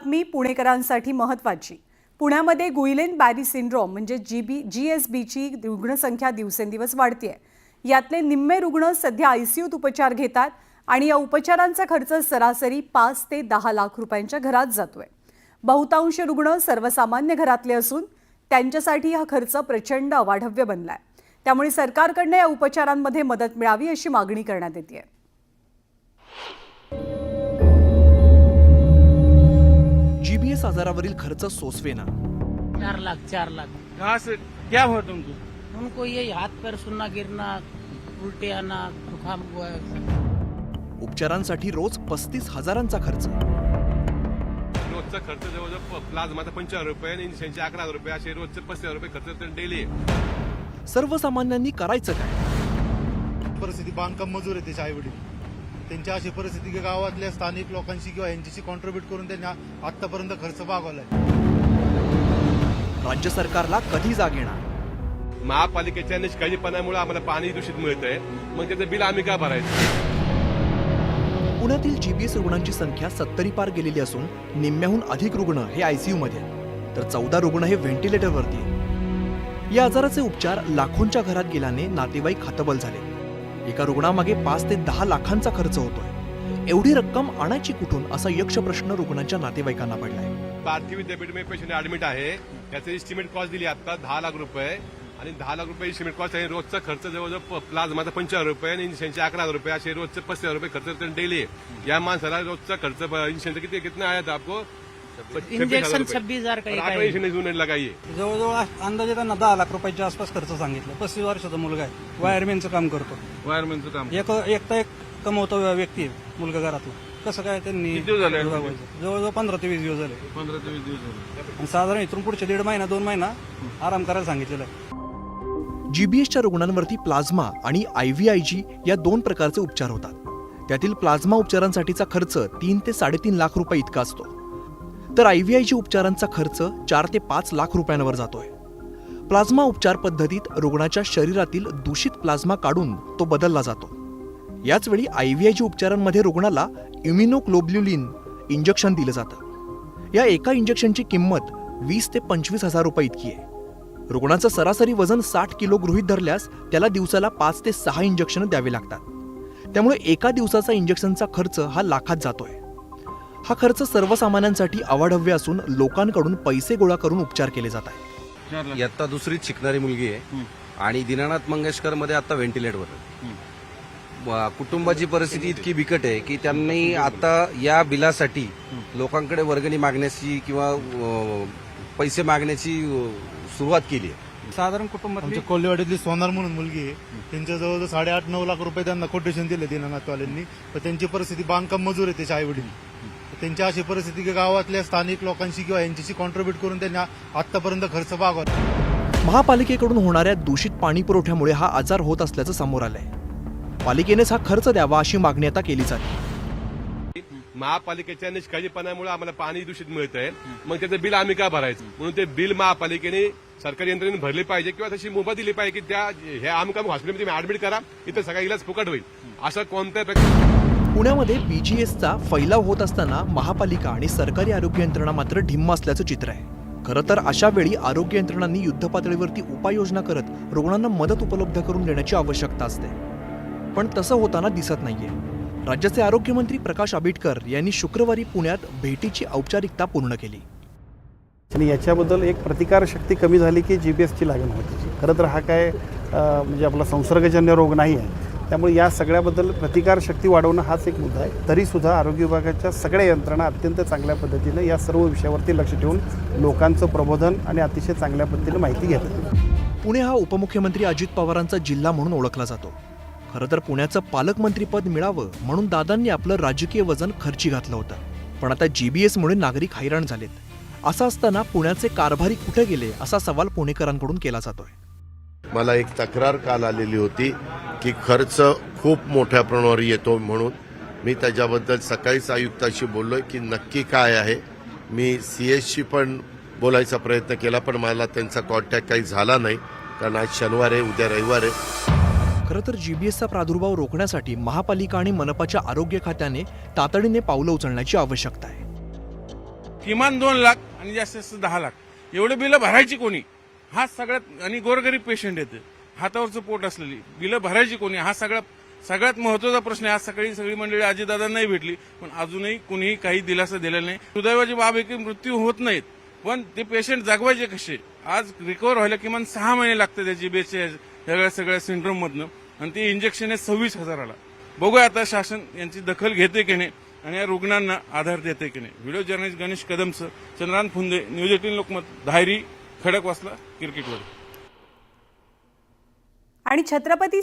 बातमी पुणेकरांसाठी महत्त्वाची। पुण्यामध्ये गुइलेन बॅरी सिंड्रोम म्हणजे GSBची रुग्णसंख्या दिवसेंदिवस वाढतेय। यातले निम्मे रुग्ण सध्या आयसीयूत उपचार घेतात आणि या उपचारांचा खर्च सरासरी 5 ते 10 लाख रुपयांच्या घरात जातोय। बहुतांश रुग्ण सर्वसामान्य घरातले असून त्यांच्यासाठी हा खर्च प्रचंड अवाढव्य बनलाय। त्यामुळे सरकारकडून या उपचारांमध्ये मदत मिळावी अशी मागणी करण्यात येते। जीबीएस आजारावरील खर्च सोसवेना। 4 लाख कहाँ से क्या हुआ तुमको? उनको ये हाथ पैर सुनना गिरना उल्टे आना जुकाम हुआ है। उपचारांसाठी रोज 35,000चा खर्च। रोजचा खर्च जवळजवळ प्लाझ्माचा 45 रुपये आणि इन्शुरन्सचे 11 रुपये असे रोजचे 35 रुपये खर्च तर डेली आहे। सर्वसामान्यांनी करायचं काय? परिस्थिती बांधकाम मजूर आहे त्याचे आई वडील, त्यांची अशी परिस्थिती की गावातल्या स्थानिक लोकांशी किंवा यांच्याशी कॉन्ट्रीब्यूट करून त्यांनी आतापर्यंत खर्च भागवलाय। राज्य सरकारला कधी जाग येणार? महापालिकेच्या निष्काळजीपणामुळे आम्हाला पाणी दूषित मिळतंय, मग त्याचं बिल आम्ही का भरायचं? पुण्यातील जीबीएस रुग्णांची संख्या 70 पार गेलेली असून निम्म्याहून अधिक रुग्ण हे आयसीयू मध्ये आहेत, तर 14 रुग्ण हे व्हेंटिलेटरवरती आहेत। या आजाराचे उपचार लाखोंच्या घरात गेल्याने नातेवाईक हतबल झाले। एका रुग्णामागे 5 ते 10 लाखांचा खर्च होतोय। एवढी रक्कम आणायची कुठून असा यक्ष प्रश्न रुग्णांच्या नातेवाईकांना पडलाय। भारतीय विद्यापीठ में पेशंट ऍडमिट आहे, त्याचे एस्टिमेट कॉस्ट दिली आता 10 लाख रुपये आणि 10 लाख रुपये एस्टिमेट कॉस्ट आहे। रोजचा खर्च जवळजवळ प्लाझ्माचा 45 रुपये आणि इन्शुरन्सचे 11 रुपये असे रोजचे 35 रुपये खर्च तर डेली आहे। या माणसाला रोजचा खर्च इन्शुरन्स कितना आया था आपको? इंजेक्शन 26,000 का एक आहे। इंश्योरेंस लगाइए। जवळजवळ अंदाजे त्यांना 10 लाख रुपयाच्या आसपास खर्च सांगितलं। 35 वर्षाचा मुलगा आहे, वायरमॅनचं काम करतो। वायरमॅनचं काम एकटा एक कमवतो व्यक्ती आहे मुलगा घरातला। कसं काय त्यांनी किती दिवस झाले? जवळजवळ 15 ते 20 दिवस झाले। 15 ते 20 दिवस झाले आणि साधारण इथून पुढचे 1.5 महिना 2 महिना आराम करायला सांगितलेलं आहे। जीबीएसच्या रुग्णांवरती प्लाझ्मा आणि IVIG या 2 प्रकारचे उपचार होतात। त्यातील प्लाझ्मा उपचारांसाठीचा खर्च 3 ते 3.5 लाख रुपये इतका असतो, तर IVIG उपचारांचा खर्च 4 ते 5 लाख रुपयांवर जातोय। प्लाझ्मा उपचार पद्धतीत रुग्णाच्या शरीरातील दूषित प्लाझ्मा काढून तो बदलला जातो। याचवेळी IVIG उपचारांमध्ये रुग्णाला इम्युनोग्लोब्युलिन इंजेक्शन दिलं जातं। या एका इंजेक्शनची किंमत 20 ते 25,000 रुपये इतकी आहे। रुग्णाचं सरासरी वजन 60 किलो गृहीत धरल्यास त्याला दिवसाला 5 ते 6 इंजेक्शन द्यावे लागतात। त्यामुळे एका दिवसाचा इंजेक्शनचा खर्च हा लाखात जातोय। हा खर्च सर्वसामान्यांसाठी अवाढव्य असून लोकांकडून पैसे गोळा करून उपचार केले जात आहेत। इयत्ता 2रीत शिकणारी मुलगी आहे आणि दीनानाथ मंगेशकर मध्ये आता व्हेंटिलेटरवर आहे। कुटुंबाची परिस्थिती इतकी बिकट आहे की त्यांनी आता या बिलासाठी लोकांकडे वर्गणी मागण्याची किंवा पैसे मागण्याची सुरुवात केली आहे। साधारण कुटुंबात कोल्हेवाडीतली सोनार म्हणून मुलगी आहे, त्यांच्या जवळ 8.5-9 लाख रुपये त्यांना कोटेशन दिले दीनानाथवाल्यांनी, पण त्यांची परिस्थिती बांधकाम मजूर आहे त्याचे आई वडील, त्यांची अशी परिस्थिती की गावातल्या स्थानिक लोकांशी किंवा यांच्याशी कॉन्ट्रीब्यूट करून त्यांनी आतापर्यंत खर्च भागवला। महापालिकेकडून होणाऱ्या दूषित पाणी पुरवठ्यामुळे हा आजार होत असल्याचं समोर आलंय। पालिकेनेच हा खर्च द्यावा अशी मागणी आता केली जाते। महापालिकेच्या निष्काळजीपणामुळे आम्हाला पाणी दूषित मिळतंय, मग त्याचं बिल आम्ही का भरायचं? म्हणून ते बिल महापालिकेने सरकारी यंत्रणेने भरले पाहिजे किंवा तशी मुभा दिली पाहिजे की त्या हे आमकाम हॉस्पिटलमध्ये तुम्ही ऍडमिट करा, इथं सगळा इलाज फुकट होईल। असं कोणत्या पुण्यामध्ये BGSचा फैलाव होत असताना महापालिका आणि सरकारी आरोग्य यंत्रणा मात्र ढिम्म असल्याचं चित्र आहे। खरं तर अशा वेळी आरोग्य यंत्रणांनी युद्धपातळीवरती उपाययोजना करत रुग्णांना मदत उपलब्ध करून देण्याची आवश्यकता असते, पण तसं होताना दिसत नाहीये। राज्याचे आरोग्यमंत्री प्रकाश आंबेडकर यांनी शुक्रवारी पुण्यात भेटीची औपचारिकता पूर्ण केली आणि याच्याबद्दल एक प्रतिकारशक्ती कमी झाली की GBSची लागण होती। खरं तर हा काय म्हणजे आपला संसर्गजन्य रोग नाही आहे, त्यामुळे या सगळ्याबद्दल प्रतिकारशक्ती वाढवणं हाच एक मुद्दा आहे। तरीसुद्धा आरोग्य विभागाच्या सगळ्या यंत्रणा अत्यंत चांगल्या पद्धतीनं या सर्व विषयावरती लक्ष ठेवून लोकांचं प्रबोधन आणि अतिशय चांगल्या पद्धतीनं माहिती घेतात। पुणे हा उपमुख्यमंत्री अजित पवारांचा जिल्हा म्हणून ओळखला जातो। खरं तर पुण्याचं पालकमंत्रीपद मिळावं म्हणून दादांनी आपलं राजकीय वजन खर्ची घातलं होतं, पण आता GBSमुळे नागरिक हैराण झालेत। असं असताना पुण्याचे कारभारी कुठे गेले असा सवाल पुणेकरांकडून केला जातोय। मला एक तक्रार काल आलेली होती की खर्च खूप मोठ्या प्रमाणावर येतो म्हणून। मी त्याच्याबद्दल सकाळीच आयुक्ताशी बोललोय की नक्की काय आहे। मी CS शी पण बोलायचा प्रयत्न केला, पण मला त्यांचा कॉन्टॅक्ट काही झाला नाही, कारण आज शनिवार आहे, उद्या रविवार आहे। खरं तर GBSचा प्रादुर्भाव रोखण्यासाठी महापालिका आणि मनपाच्या आरोग्य खात्याने तातडीने पावलं उचलण्याची आवश्यकता आहे। किमान 2 लाख आणि जास्तीत जास्त 10 लाख एवढे बिलं भरायची कोणी? हा सगळ्यात, आणि गोरगरीब पेशंट येते, हातावरचं पोट असलेली बिलं भरायची कोणी? हा सगळ्यात महत्वाचा प्रश्न आहे. आज सकाळी सगळी मंडळी अजितदादा नाही भेटली, पण अजूनही कुणीही काही दिलासा दिलेला नाही. सुदैवाची बाब आहे की मृत्यू होत नाहीत, पण ते पेशंट जगवायचे कसे? आज रिकव्हर व्हायला किमान 6 महिने लागतात त्या जीबीएसच्या सगळ्या सिंड्रोम मधनं, आणि ते इंजेक्शन आहे 26,000ला. बघूया आता शासन यांची दखल घेते की नाही आणि या रुग्णांना आधार देते की नाही. व्हिडिओ जर्नलिस्ट गणेश कदमसह चंद्रकांत फुंदे, न्यूज 18 लोकमत, धायरी, खडकवासला, क्रिकेटवर. आणि छत्रपती